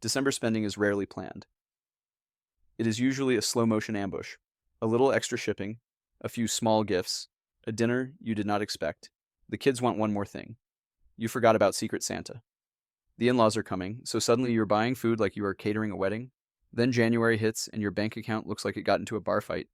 December spending is rarely planned. It is usually a slow-motion ambush, a little extra shipping, a few small gifts, a dinner you did not expect. The kids want one more thing. You forgot about Secret Santa. The in-laws are coming, so suddenly you're buying food like you are catering a wedding. Then January hits and your bank account looks like it got into a bar fight.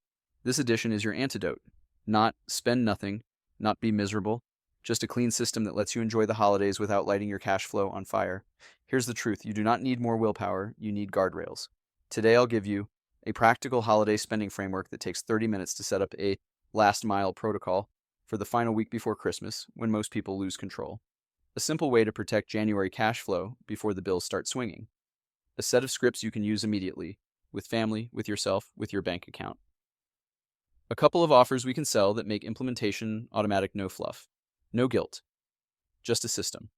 This edition is your antidote. Not spend nothing, not be miserable, just a clean system that lets you enjoy the holidays without lighting your cash flow on fire. Here's the truth, you do not need more willpower, you need guardrails. Today I'll give you a practical holiday spending framework that takes 30 minutes to set up a last mile protocol for the final week before Christmas when most people lose control. A simple way to protect January cash flow before the bills start swinging. A set of scripts you can use immediately, with family, with yourself, with your bank account. A couple of offers we can sell that make implementation automatic, no fluff. No guilt. Just a system.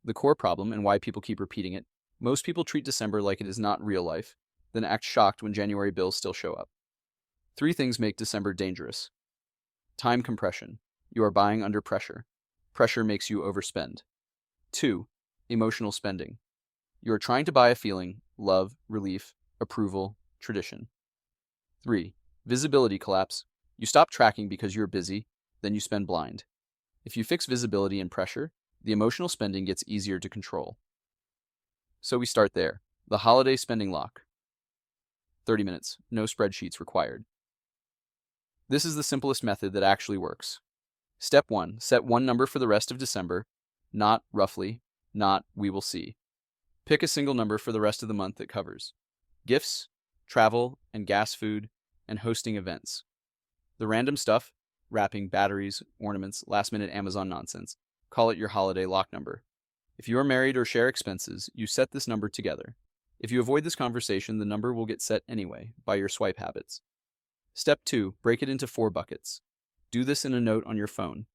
The core problem and why people keep repeating it, most people treat December like it is not real life, then act shocked when January bills still show up. 3 things make December dangerous. Time compression. You are buying under pressure. Pressure makes you overspend. 2. Emotional spending. You are trying to buy a feeling, love, relief, approval, tradition. 3. Visibility collapse. You stop tracking because you're busy, then you spend blind. If you fix visibility and pressure, the emotional spending gets easier to control. So we start there. The holiday spending lock. 30 minutes, no spreadsheets required. This is the simplest method that actually works. Step 1, set one number for the rest of December, not roughly, not we will see. Pick a single number for the rest of the month that covers gifts, travel, and gas food, and hosting events. The random stuff, wrapping, batteries, ornaments, last-minute Amazon nonsense, call it your holiday lock number. If you are married or share expenses, you set this number together. If you avoid this conversation, the number will get set anyway by your swipe habits. Step 2, break it into 4 buckets. Do this in a note on your phone.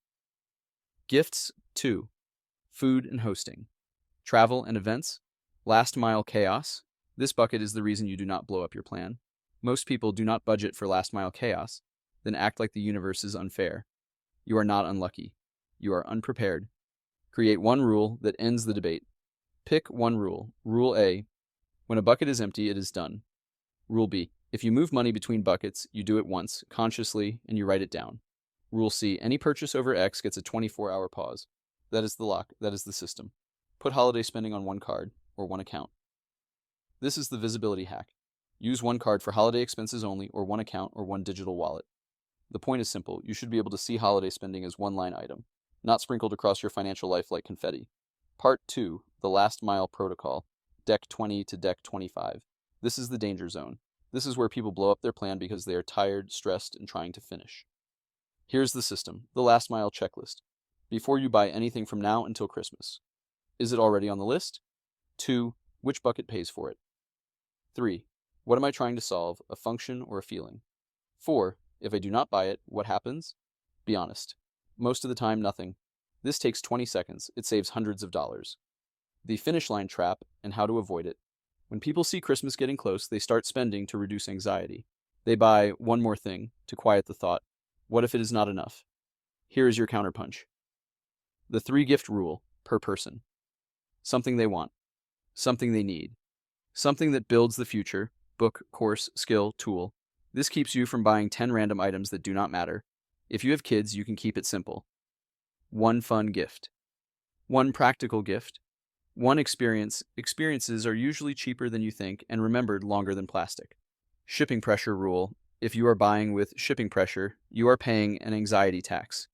Gifts, 2. Food and hosting. Travel and events. Last mile chaos. This bucket is the reason you do not blow up your plan. Most people do not budget for last mile chaos, then act like the universe is unfair. You are not unlucky. You are unprepared. Create one rule that ends the debate. Pick one rule. Rule A. When a bucket is empty, it is done. Rule B. If you move money between buckets, you do it once, consciously, and you write it down. Rule C. Any purchase over X gets a 24-hour pause. That is the lock. That is the system. Put holiday spending on one card or one account. This is the visibility hack. Use one card for holiday expenses only, or one account or one digital wallet. The point is simple. You should be able to see holiday spending as one line item, not sprinkled across your financial life like confetti. Part 2, the last mile protocol, deck 20 to deck 25. This is the danger zone. This is where people blow up their plan because they are tired, stressed, and trying to finish. Here's the system, the last mile checklist. Before you buy anything from now until Christmas. Is it already on the list? 2. Which bucket pays for it? 3. What am I trying to solve, a function or a feeling? 4. If I do not buy it, what happens? Be honest. Most of the time, nothing. This takes 20 seconds. It saves hundreds of dollars. The finish line trap and how to avoid it. When people see Christmas getting close, they start spending to reduce anxiety. They buy one more thing to quiet the thought. What if it is not enough? Here is your counterpunch. The 3-gift rule per person. Something they want. Something they need. Something that builds the future. Book, course, skill, tool. This keeps you from buying 10 random items that do not matter. If you have kids, you can keep it simple. 1 fun gift. 1 practical gift. 1 experience. Experiences are usually cheaper than you think and remembered longer than plastic. Shipping pressure rule. If you are buying with shipping pressure, you are paying an anxiety tax.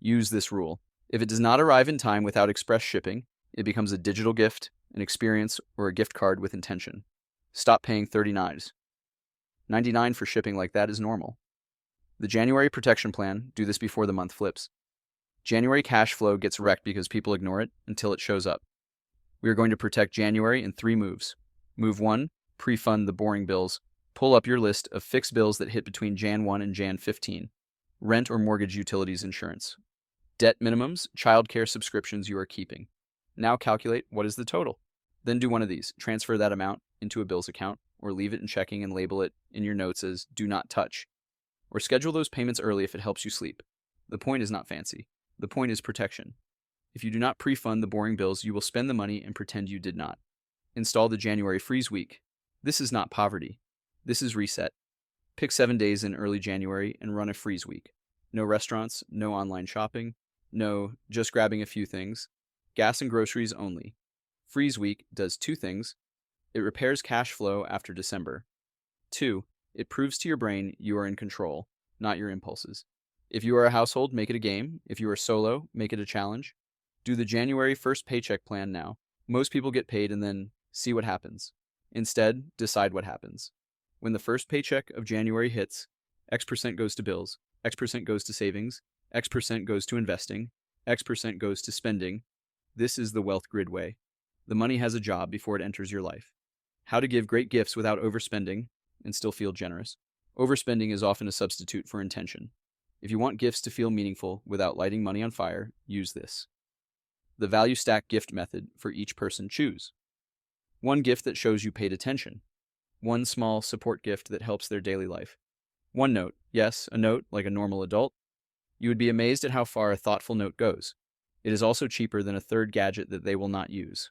Use this rule. If it does not arrive in time without express shipping, it becomes a digital gift, an experience, or a gift card with intention. Stop paying 39s. 99 for shipping like that is normal. The January protection plan, do this before the month flips. January cash flow gets wrecked because people ignore it until it shows up. We are going to protect January in 3 moves. Move 1, pre-fund the boring bills. Pull up your list of fixed bills that hit between Jan 1 and Jan 15. Rent or mortgage, utilities, insurance. Debt minimums, childcare subscriptions you are keeping. Now calculate what is the total. Then do one of these. Transfer that amount into a bills account, or leave it in checking and label it in your notes as do not touch. Or schedule those payments early if it helps you sleep. The point is not fancy. The point is protection. If you do not pre-fund the boring bills, you will spend the money and pretend you did not. Install the January freeze week. This is not poverty. This is reset. Pick 7 days in early January and run a freeze week. No restaurants, no online shopping, no just grabbing a few things. Gas and groceries only. Freeze week does 2 things. It repairs cash flow after December. 2. It proves to your brain you are in control, not your impulses. If you are a household, make it a game. If you are solo, make it a challenge. Do the January 1st paycheck plan now. Most people get paid and then see what happens. Instead, decide what happens. When the first paycheck of January hits, X% goes to bills, X% goes to savings, X% goes to investing, X% goes to spending. This is the wealth grid way. The money has a job before it enters your life. How to give great gifts without overspending and still feel generous. Overspending is often a substitute for intention. If you want gifts to feel meaningful without lighting money on fire, use this. The value stack gift method for each person. Choose one gift that shows you paid attention. One small support gift that helps their daily life. One note, yes, a note like a normal adult. You would be amazed at how far a thoughtful note goes. It is also cheaper than a third gadget that they will not use.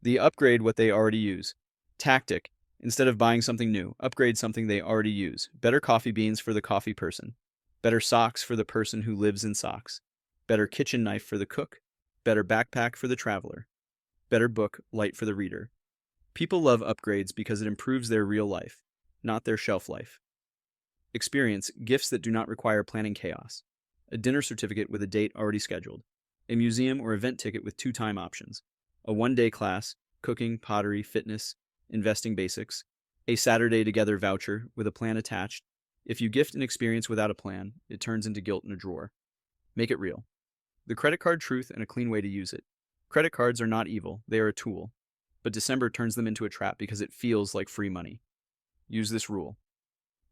The upgrade what they already use. Tactic. Instead of buying something new, upgrade something they already use. Better coffee beans for the coffee person. Better socks for the person who lives in socks. Better kitchen knife for the cook. Better backpack for the traveler. Better book, light for the reader. People love upgrades because it improves their real life, not their shelf life. Experience gifts that do not require planning chaos. A dinner certificate with a date already scheduled. A museum or event ticket with 2-time options. A 1-day class, cooking, pottery, fitness, investing basics. A Saturday together voucher with a plan attached. If you gift an experience without a plan, it turns into guilt in a drawer. Make it real. The credit card truth and a clean way to use it. Credit cards are not evil, they are a tool. But December turns them into a trap because it feels like free money. Use this rule.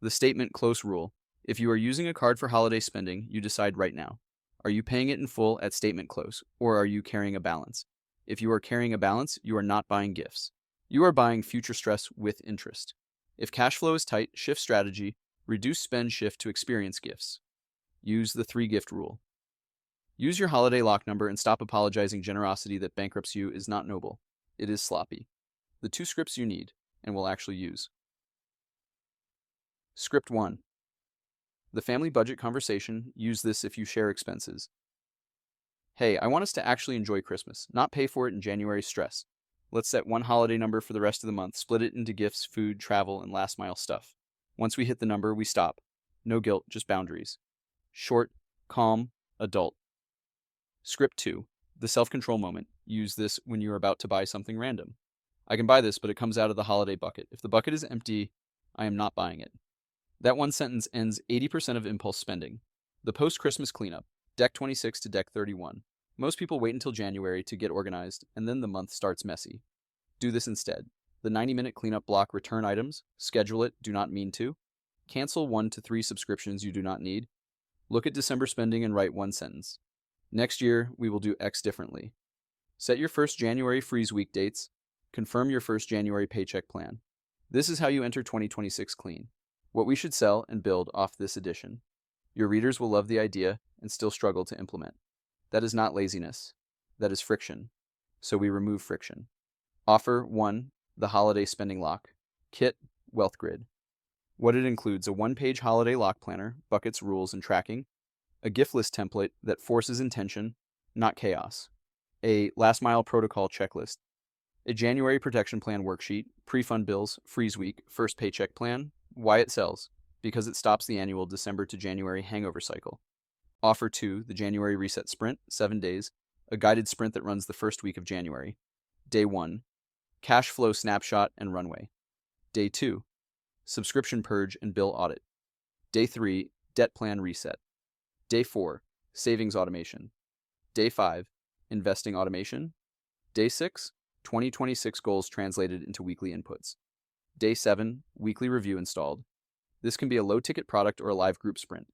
The statement close rule. If you are using a card for holiday spending, you decide right now. Are you paying it in full at statement close, or are you carrying a balance? If you are carrying a balance, you are not buying gifts. You are buying future stress with interest. If cash flow is tight, shift strategy, reduce spend, shift to experience gifts. Use the 3-gift rule. Use your holiday lock number and stop apologizing. Generosity that bankrupts you is not noble. It is sloppy. The 2 scripts you need and will actually use. Script 1. The family budget conversation. Use this if you share expenses. Hey, I want us to actually enjoy Christmas, not pay for it in January stress. Let's set one holiday number for the rest of the month, split it into gifts, food, travel, and last mile stuff. Once we hit the number, we stop. No guilt, just boundaries. Short, calm, adult. Script 2. The self-control moment. Use this when you're about to buy something random. I can buy this, but it comes out of the holiday bucket. If the bucket is empty, I am not buying it. That one sentence ends 80% of impulse spending. The post-Christmas cleanup. Deck 26 to Deck 31. Most people wait until January to get organized, and then the month starts messy. Do this instead. The 90-minute cleanup block. Return items. Schedule it. Do not mean to. Cancel 1 to 3 subscriptions you do not need. Look at December spending and write one sentence. Next year, we will do X differently. Set your first January freeze week dates. Confirm your first January paycheck plan. This is how you enter 2026 clean. What we should sell and build off this edition. Your readers will love the idea and still struggle to implement. That is not laziness. That is friction. So we remove friction. Offer 1. The holiday spending lock. Kit, Wealth Grid. What it includes: a 1-page holiday lock planner, buckets, rules, and tracking. A gift list template that forces intention, not chaos. A last mile protocol checklist. A January protection plan worksheet, pre-fund bills, freeze week, first paycheck plan. Why it sells: because it stops the annual December to January hangover cycle. Offer 2, the January reset sprint, 7 days, a guided sprint that runs the first week of January. Day 1, cash flow snapshot and runway. Day 2, subscription purge and bill audit. Day 3, debt plan reset. Day 4, savings automation. Day 5, investing automation. Day 6, 2026 goals translated into weekly inputs. Day 7, weekly review installed. This can be a low-ticket product or a live group sprint.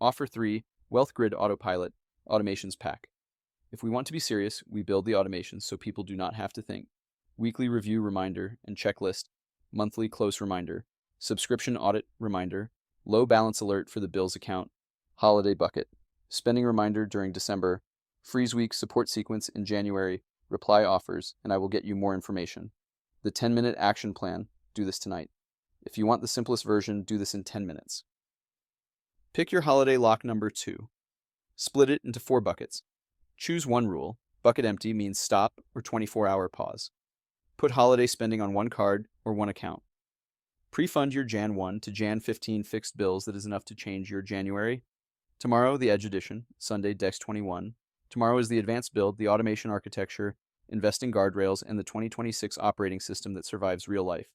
Offer 3, Wealth Grid Autopilot, Automations Pack. If we want to be serious, we build the automations so people do not have to think. Weekly review reminder and checklist, monthly close reminder, subscription audit reminder, low balance alert for the bills account, holiday bucket, spending reminder during December, freeze week support sequence in January, reply offers, and I will get you more information. The 10-minute action plan, do this tonight. If you want the simplest version, do this in 10 minutes. Pick your holiday lock number 2. Split it into 4 buckets. Choose one rule. Bucket empty means stop or 24-hour pause. Put holiday spending on one card or one account. Pre-fund your Jan 1 to Jan 15 fixed bills that is enough to change your January. Tomorrow, the Edge Edition, Sunday, Dex 21. Tomorrow is the advanced build, the automation architecture, investing guardrails, and the 2026 operating system that survives real life.